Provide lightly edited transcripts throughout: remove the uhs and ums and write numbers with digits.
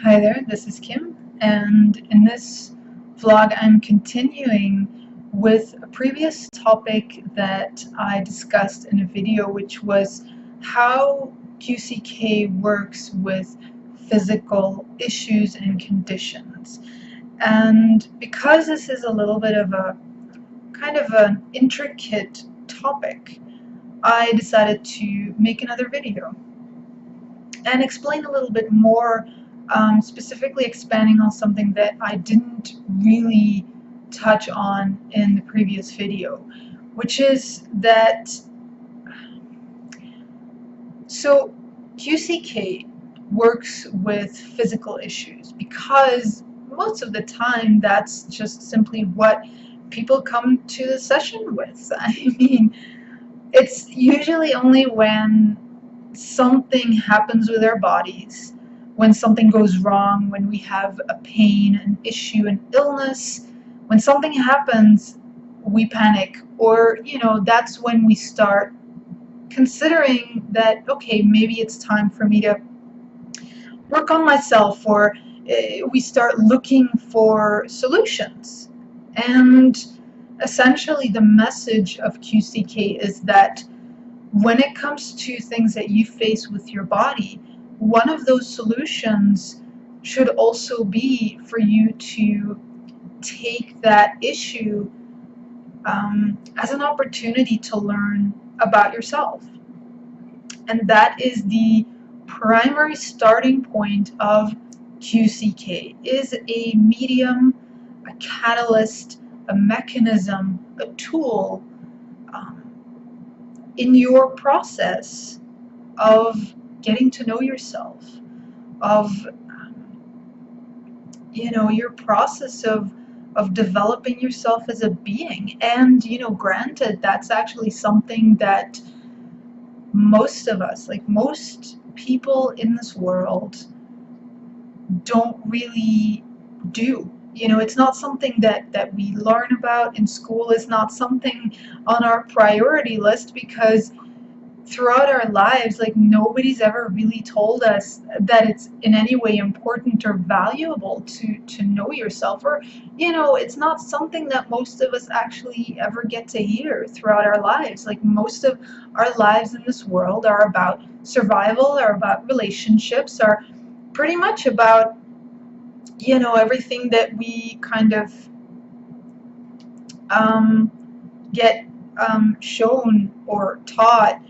Hi there, this is Kim, and in this vlog I'm continuing with a previous topic that I discussed in a video, which was how QCK works with physical issues and conditions. And because this is a little bit of a kind of an intricate topic, I decided to make another video and explain a little bit more, specifically expanding on something that I didn't really touch on in the previous video, which is that so QCK works with physical issues because most of the time that's just simply what people come to the session with. I mean, it's usually only when something happens with our bodies, when something goes wrong, when we have a pain, an issue, an illness, when something happens, we panic, or that's when we start considering that, okay, maybe it's time for me to work on myself, or we start looking for solutions. And essentially the message of QCK is that when it comes to things that you face with your body, one of those solutions should also be for you to take that issue as an opportunity to learn about yourself. And that is the primary starting point of QCK, is a medium, a catalyst, a mechanism, a tool in your process of getting to know yourself, of your process of developing yourself as a being. And granted, that's actually something that most of us, like most people in this world, don't really do. It's not something that we learn about in school. It's not something on our priority list, because throughout our lives, like, nobody's ever really told us that it's in any way important or valuable to know yourself. Or it's not something that most of us actually ever get to hear throughout our lives. Like, most of our lives in this world are about survival, are about relationships, are pretty much about everything that we kind of get shown or taught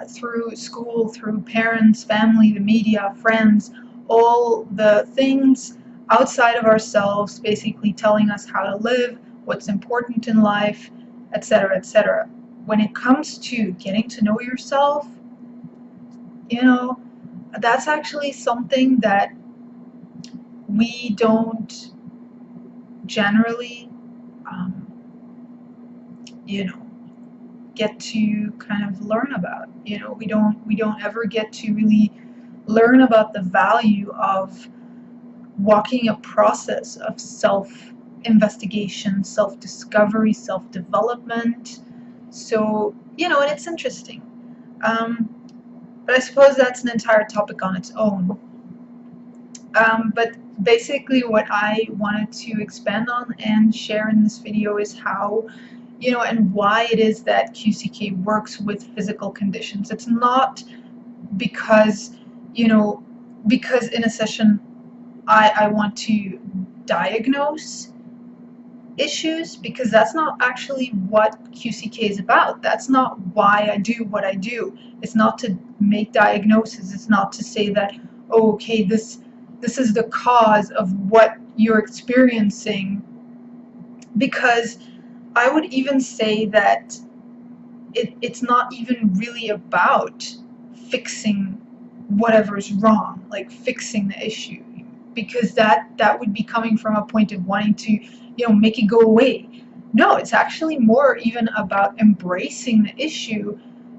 through school, through parents, family, the media, friends, all the things outside of ourselves, basically telling us how to live, what's important in life, etc., etc. When it comes to getting to know yourself, that's actually something that we don't generally, get to kind of learn about. We don't ever get to really learn about the value of walking a process of self-investigation, self-discovery, self-development. So, and it's interesting. But I suppose that's an entire topic on its own. But basically what I wanted to expand on and share in this video is how, and why it is that QCK works with physical conditions. It's not because, because in a session I want to diagnose issues, because that's not actually what QCK is about. That's not why I do what I do. It's not to make diagnoses. It's not to say that, oh, okay, this is the cause of what you're experiencing, because I would even say that it's not even really about fixing whatever's wrong, like fixing the issue, because that would be coming from a point of wanting to, make it go away. No, it's actually more even about embracing the issue,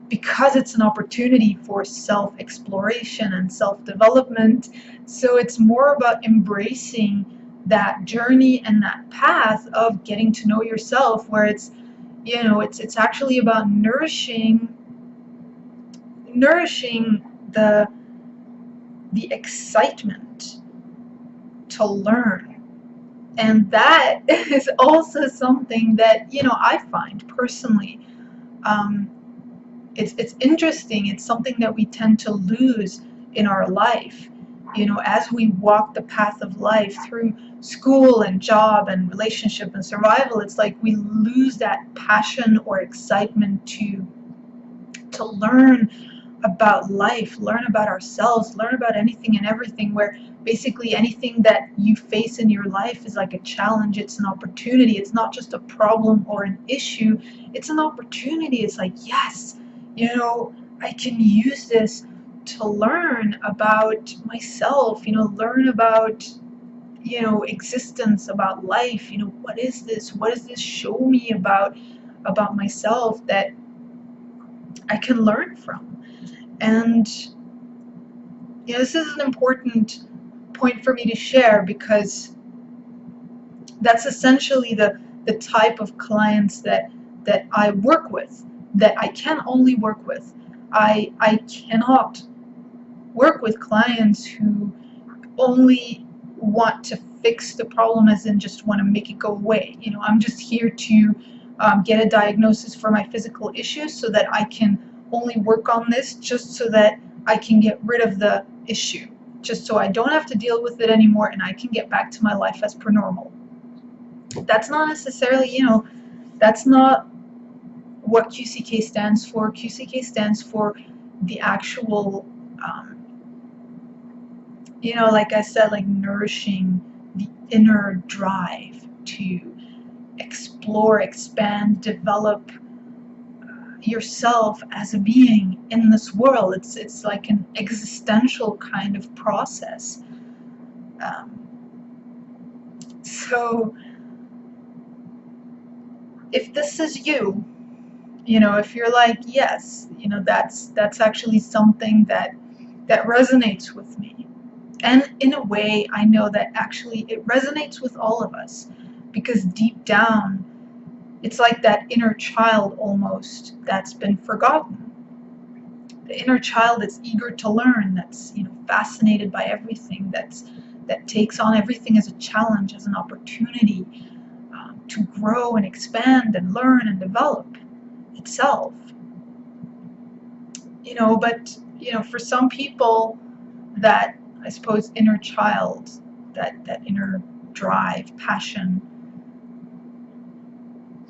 because it's an opportunity for self-exploration and self-development. So it's more about embracing that journey and that path of getting to know yourself, where it's actually about nourishing the excitement to learn. And that is also something that, you know, I find personally, it's interesting. It's something that we tend to lose in our life. You know, as we walk the path of life through school and job and relationship and survival, it's like we lose that passion or excitement to learn about life, learn about ourselves, learn about anything and everything, where basically anything that you face in your life is like a challenge, it's an opportunity. It's not just a problem or an issue, it's an opportunity. It's like, yes, you know, I can use this to learn about myself, you know, learn about, you know, existence, about life. You know, what is this? What does this show me about myself that I can learn from? And you know, this is an important point for me to share, because that's essentially the type of clients that I work with, that I can only work with. I cannot work with clients who only want to fix the problem, as in just want to make it go away. You know, I'm just here to get a diagnosis for my physical issues so that I can only work on this, just so that I can get rid of the issue, just so I don't have to deal with it anymore and I can get back to my life as per normal. That's not necessarily, you know, that's not what QCK stands for. QCK stands for the actual, you know, like I said, like nourishing the inner drive to explore, expand, develop yourself as a being in this world. It's like an existential kind of process. So if this is you, you know, if you're like, yes, you know, that's actually something that resonates with me. And in a way, I know that actually it resonates with all of us, because deep down, it's like that inner child almost that's been forgotten. The inner child that's eager to learn, that's, you know, fascinated by everything, that takes on everything as a challenge, as an opportunity to grow and expand and learn and develop itself. You know, but, you know, for some people, that, I suppose, inner child, that inner drive, passion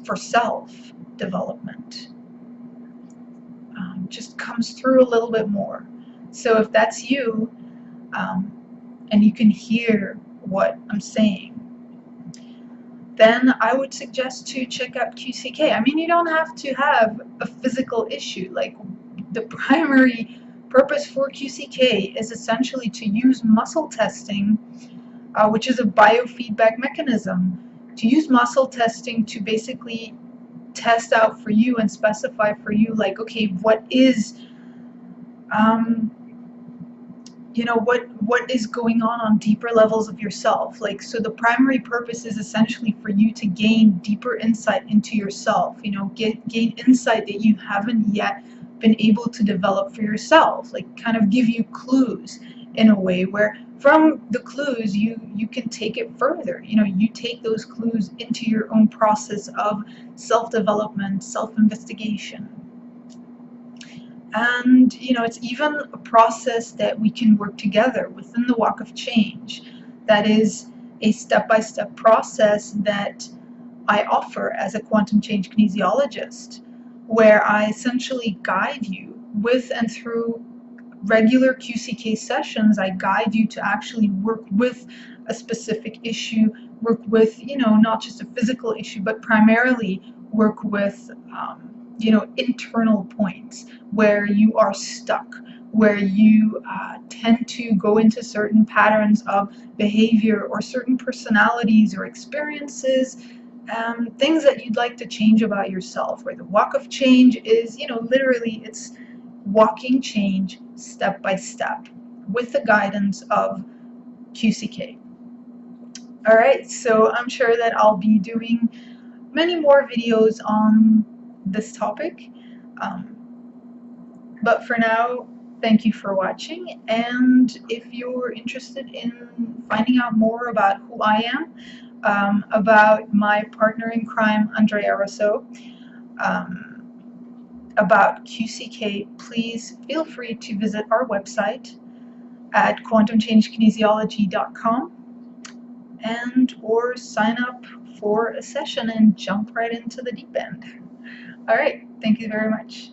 for self-development just comes through a little bit more. So if that's you, and you can hear what I'm saying, then I would suggest to check out QCK. I mean, you don't have to have a physical issue. Like, the primary purpose for QCK is essentially to use muscle testing, which is a biofeedback mechanism, to use muscle testing to basically test out for you and specify for you, like, okay, what is, you know, what is going on deeper levels of yourself. Like, so the primary purpose is essentially for you to gain deeper insight into yourself, you know, gain insight that you haven't yet been able to develop for yourself, like kind of give you clues in a way where from the clues you can take it further. You know, you take those clues into your own process of self-development, self-investigation. And, you know, it's even a process that we can work together within the walk of change. That is a step-by-step process that I offer as a quantum change kinesiologist, where I essentially guide you with and through regular QCK sessions. I guide you to actually work with a specific issue, work with, you know, not just a physical issue, but primarily work with, you know, internal points where you are stuck, where you tend to go into certain patterns of behavior or certain personalities or experiences, things that you'd like to change about yourself, where the walk of change is, you know, literally it's walking change step by step with the guidance of QCK. All right, so I'm sure that I'll be doing many more videos on this topic, but for now, Thank you for watching, and if you're interested in finding out more about who I am, about my partner in crime, Andrea Rousseau, about QCK, please feel free to visit our website at quantumchangekinesiology.com and or sign up for a session and jump right into the deep end. All right, thank you very much.